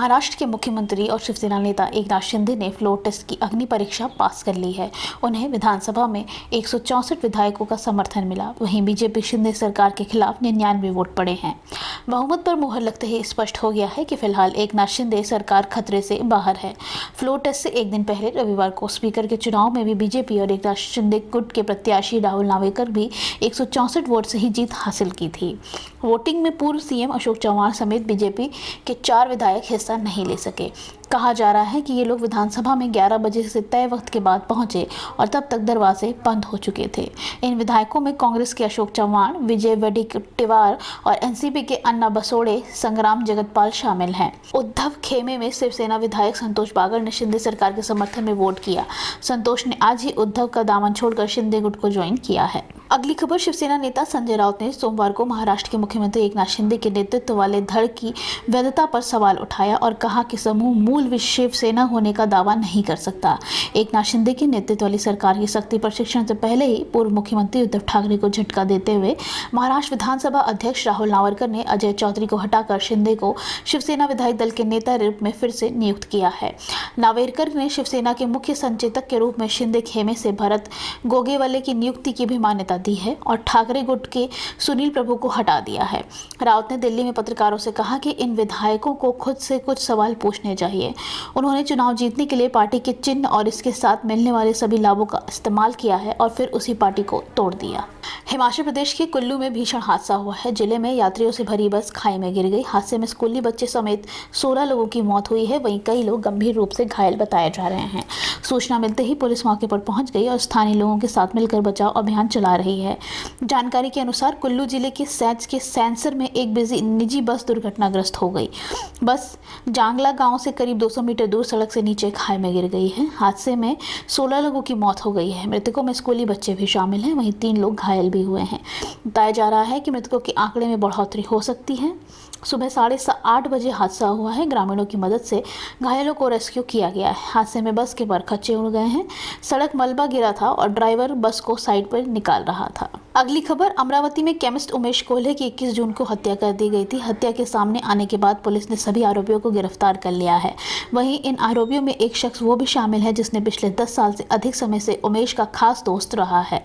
महाराष्ट्र के मुख्यमंत्री और शिवसेना नेता एकनाथ शिंदे ने फ्लोर टेस्ट की अग्नि परीक्षा पास कर ली है। उन्हें विधानसभा में 164 विधायकों का समर्थन मिला। वहीं बीजेपी शिंदे सरकार के खिलाफ 99 वोट पड़े हैं। बहुमत पर मुहर लगते ही स्पष्ट हो गया है कि फिलहाल एकनाथ शिंदे सरकार खतरे से बाहर है। फ्लोर टेस्ट से एक दिन पहले रविवार को स्पीकर के चुनाव में भी बीजेपी और एकनाथ शिंदे गुट के प्रत्याशी राहुल नावेकर भी 164 वोट से ही जीत हासिल की थी। वोटिंग में पूर्व सीएम अशोक चव्हाण समेत बीजेपी के 4 विधायक हिस्सा नहीं ले सके। कहा जा रहा है कि ये लोग विधानसभा में 11 बजे से तय वक्त के बाद पहुंचे और तब तक दरवाजे बंद हो चुके थे। इन विधायकों में कांग्रेस के अशोक चव्हाण, विजय वडेट्टीवार और एनसीपी के अन्ना बसोड़े, संग्राम जगतपाल शामिल हैं। उद्धव खेमे में शिवसेना विधायक संतोष बागर ने शिंदे सरकार के समर्थन में वोट किया। संतोष ने आज ही उद्धव का दामन छोड़कर शिंदे गुट को ज्वाइन किया है। अगली खबर, शिवसेना नेता संजय राउत ने सोमवार को महाराष्ट्र के मुख्यमंत्री एकनाथ शिंदे के नेतृत्व वाले धड़ की वैधता पर सवाल उठाया और कहा कि समूह मूल शिवसेना होने का दावा नहीं कर सकता। एकनाथ शिंदे के नेतृत्व वाली सरकार की शक्ति परीक्षण से पहले ही पूर्व मुख्यमंत्री उद्धव ठाकरे को झटका देते हुए महाराष्ट्र विधानसभा अध्यक्ष राहुल नावेकर ने अजय चौधरी को हटाकर शिंदे को शिवसेना विधायक दल के नेता रूप में फिर से नियुक्त किया है। नावेकर ने शिवसेना के मुख्य संचेतक के रूप में शिंदे खेमे से भरत गोगेवाले की नियुक्ति की भी मान्यता दी है और ठाकरे गुट के सुनील प्रभु को हटा दिया है। राउत ने दिल्ली में पत्रकारों से कहा कि इन विधायकों को खुद से कुछ सवाल पूछने चाहिए। उन्होंने चुनाव जीतने के लिए पार्टी के चिन्ह और इसके साथ मिलने वाले सभी लाभों का इस्तेमाल किया है और फिर उसी पार्टी को तोड़ दिया। हिमाचल प्रदेश के कुल्लू में भीषण हादसा हुआ है। जिले में यात्रियों से भरी बस खाई में गिर गई। हादसे में स्कूली बच्चे समेत 16 लोगों की मौत हुई है। वहीं कई लोग गंभीर रूप से घायल बताए जा रहे हैं। सूचना मिलते ही पुलिस मौके पर पहुंच गई और स्थानीय लोगों के साथ मिलकर बचाव अभियान चला रही है। जानकारी के अनुसार कुल्लू जिले के सैंच के सैंसर में एक निजी बस दुर्घटनाग्रस्त हो गई। बस जांगला गांव से करीब 200 मीटर दूर सड़क से नीचे खाई में गिर गई है। हादसे में 16 लोगों की मौत हो गई है। मृतकों में स्कूली बच्चे भी शामिल हैं। वहीं 3 लोग घायल भी हुए हैं। बताया जा रहा है कि मृतकों के आंकड़े में बढ़ोतरी हो सकती है। सुबह 8:30 बजे हादसा हुआ है। ग्रामीणों की मदद से घायलों को रेस्क्यू किया गया है। हादसे में बस के बरखच्चे उड़ गए हैं। सड़क मलबा गिरा था और ड्राइवर बस को साइड पर निकाल रहा था। अगली खबर, अमरावती में केमिस्ट उमेश कोल्हे की 21 जून को हत्या कर दी गई थी। हत्या के सामने आने के बाद पुलिस ने सभी आरोपियों को गिरफ्तार कर लिया है। वहीं इन आरोपियों में एक शख्स वो भी शामिल है जिसने पिछले 10 साल से अधिक समय से उमेश का खास दोस्त रहा है।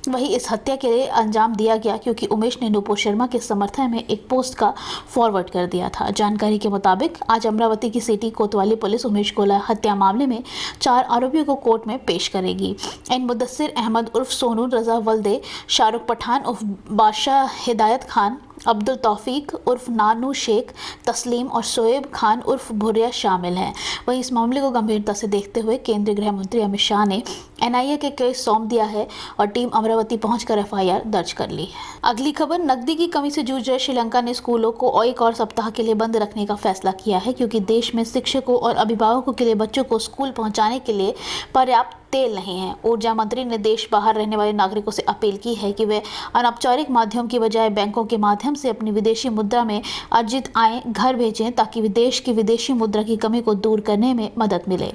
वहीं इस हत्या के लिए अंजाम दिया गया क्योंकि उमेश ने नुपुर शर्मा के समर्थन में एक पोस्ट का फॉरवर्ड कर दिया था। जानकारी के मुताबिक आज अमरावती की सिटी कोतवाली पुलिस उमेश कोल्हा हत्या मामले में 4 आरोपियों को कोर्ट में पेश करेगी। इन मुदस्सिर अहमद उर्फ सोनू, रजा वल्दे, शाहरुख पठान उर्फ बादशाह, हिदायत खान, अब्दुल तौफीक उर्फ नानू शेख, तस्लीम और शोएब खान उर्फ भुरिया शामिल हैं। वहीं इस मामले को गंभीरता से देखते हुए केंद्रीय गृह मंत्री अमित शाह ने एनआईए के केस सौंप दिया है और टीम अमरावती पहुंचकर एफआईआर दर्ज कर ली है। अगली खबर, नकदी की कमी से जूझ रहे श्रीलंका ने स्कूलों को एक और सप्ताह के लिए बंद रखने का फैसला किया है क्योंकि देश में शिक्षकों और अभिभावकों के लिए बच्चों को स्कूल पहुंचाने के लिए पर्याप्त तेल नहीं है। ऊर्जा मंत्री ने देश बाहर रहने वाले नागरिकों से अपील की है कि वे अनौपचारिक माध्यम की बजाय बैंकों के माध्यम से अपनी विदेशी मुद्रा में अर्जित आय घर भेजें ताकि विदेश की विदेशी मुद्रा की कमी को दूर करने में मदद मिले।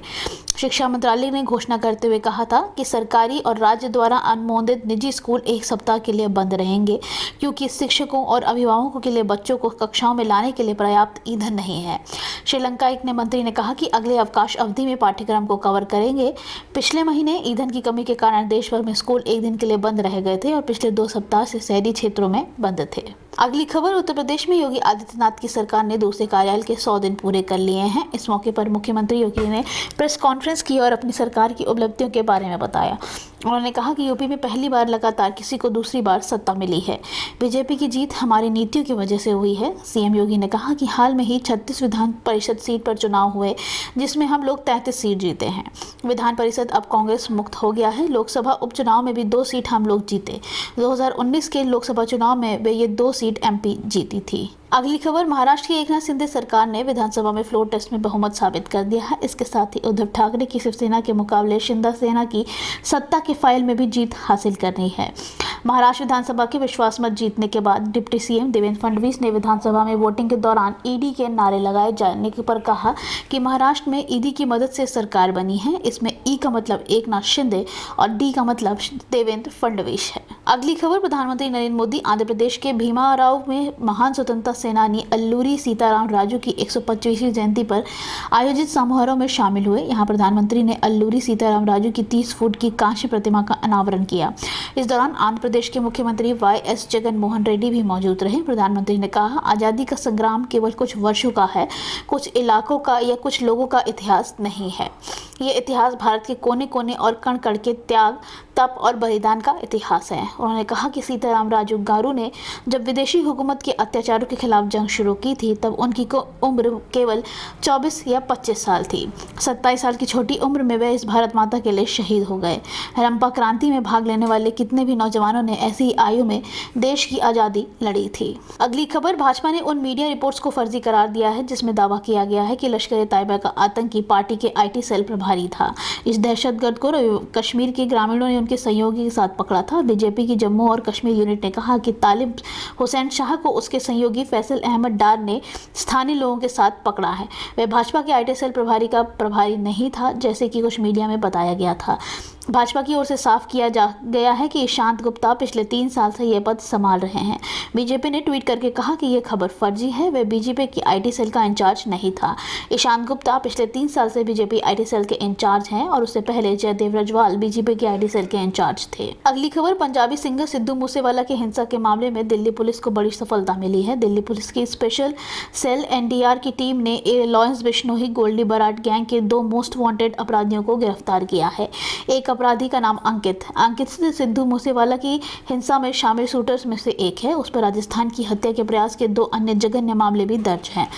शिक्षा मंत्रालय ने घोषणा करते हुए कहा था कि सरकारी और राज्य द्वारा अनुमोदित निजी स्कूल एक सप्ताह के लिए बंद रहेंगे क्योंकि शिक्षकों और अभिभावकों के लिए बच्चों को कक्षाओं में लाने के लिए पर्याप्त ईंधन नहीं है। श्रीलंका के मंत्री ने कहा कि अगले अवकाश अवधि में पाठ्यक्रम को कवर करेंगे। पिछले महीने ईंधन की कमी के कारण देश भर में स्कूल एक दिन के लिए बंद रह गए थे और पिछले 2 सप्ताह से शहरी क्षेत्रों में बंद थे। अगली खबर, उत्तर प्रदेश में योगी आदित्यनाथ की सरकार ने दूसरे कार्यकाल के 100 दिन पूरे कर लिए हैं। इस मौके पर मुख्यमंत्री योगी ने प्रेस कॉन्फ्रेंस की और अपनी सरकार की उपलब्धियों के बारे में बताया। उन्होंने कहा कि यूपी में पहली बार लगातार किसी को दूसरी बार सत्ता मिली है। बीजेपी की जीत हमारी नीतियों की वजह से हुई है। सीएम योगी ने कहा कि हाल में ही 36 विधान परिषद सीट पर चुनाव हुए जिसमें हम लोग 33 सीट जीते हैं। विधान परिषद अब कांग्रेस मुक्त हो गया है। लोकसभा उपचुनाव में भी 2 सीट हम लोग जीते। 2019 के लोकसभा चुनाव में वे ये 2 सीट एमपी जीती थी। अगली खबर, महाराष्ट्र की एकनाथ शिंदे सरकार ने विधानसभा में फ्लोर टेस्ट में बहुमत साबित कर दिया है। इसके साथ ही उद्धव ठाकरे की शिवसेना के मुकाबले शिंदे सेना की सत्ता के की फाइल में भी जीत हासिल करनी है। महाराष्ट्र विधानसभा के विश्वास मत जीतने के बाद डिप्टी सीएम देवेंद्र फडणवीस ने विधानसभा में वोटिंग के दौरान ईडी के नारे लगाए जाने पर कहा कि महाराष्ट्र में ईडी की मदद से सरकार बनी है। इसमें ई का मतलब एकनाथ शिंदे और डी का मतलब देवेंद्र फडणवीस है। अगली खबर, प्रधानमंत्री नरेंद्र मोदी आंध्र प्रदेश के भीमाराव में महान स्वतंत्रता सेनानी अल्लूरी सीताराम राजू की 125वीं जयंती पर आयोजित समारोह में शामिल हुए। यहाँ प्रधानमंत्री ने अल्लूरी सीताराम राजू की 30 फुट की कांस्य प्रतिमा का अनावरण किया। इस दौरान आंध्र प्रदेश के मुख्यमंत्री वाई.एस. जगन मोहन रेड्डी भी मौजूद रहे। प्रधानमंत्री ने कहा, आज़ादी का संग्राम केवल कुछ वर्षों का है, कुछ इलाकों का या कुछ लोगों का इतिहास नहीं है। ये इतिहास भारत के कोने कोने और कण कण के त्याग, तप और बलिदान का इतिहास है। उन्होंने कहा कि सीताराम राजू गारू ने जब विदेशी हुकूमत के अत्याचारों के खिलाफ जंग शुरू की थी तब उनकी उम्र केवल 24 या 25 साल थी। 27 साल की छोटी उम्र में वे इस भारत माता के लिए शहीद हो गए। हरप्पा क्रांति में भाग लेने वाले कितने भी नौजवानों ने ऐसी आयु में देश की आज़ादी लड़ी थी। अगली खबर, भाजपा ने उन मीडिया रिपोर्ट्स को फर्जी करार दिया है जिसमें दावा किया गया है कि लश्कर-ए-तैयबा का आतंकी पार्टी के IT सेल प्रभारी था। इस दहशतगर्द को कश्मीर के ग्रामीणों ने उनके सहयोगी के साथ पकड़ा था। बीजेपी की जम्मू और कश्मीर यूनिट ने कहा कि तालिब हुसैन शाह को उसके सहयोगी फैसल अहमद डार ने स्थानीय लोगों के साथ पकड़ा है। वह भाजपा के IT सेल प्रभारी का प्रभारी नहीं था, जैसे कि कुछ मीडिया में बताया गया था। भाजपा की ओर से साफ किया गया है कि ईशांत गुप्ता पिछले 3 साल से यह पद संभाल रहे हैं। बीजेपी ने ट्वीट करके कहा कि यह खबर फर्जी है। वह बीजेपी की IT सेल का इंचार्ज नहीं था। ईशांत गुप्ता पिछले 3 साल से बीजेपी IT सेल के इंचार्ज हैं और उससे पहले जयदेव रजवाल बीजेपी के IT सेल के इंचार्ज थे। अगली खबर, पंजाबी सिंगर सिद्धू मूसेवाला की हिंसा के मामले में दिल्ली पुलिस को बड़ी सफलता मिली है। दिल्ली पुलिस की स्पेशल सेल NDR की टीम ने लॉरेंस बिश्नोई गोल्डी बराट गैंग के 2 मोस्ट वांटेड अपराधियों को गिरफ्तार किया है। एक अपराधी का नाम अंकित सिद्धू मूसेवाला की हिंसा में शामिल शूटर्स में से एक है। उस पर राजस्थान की हत्या के प्रयास के 2 अन्य जघन्य मामले भी दर्ज हैं।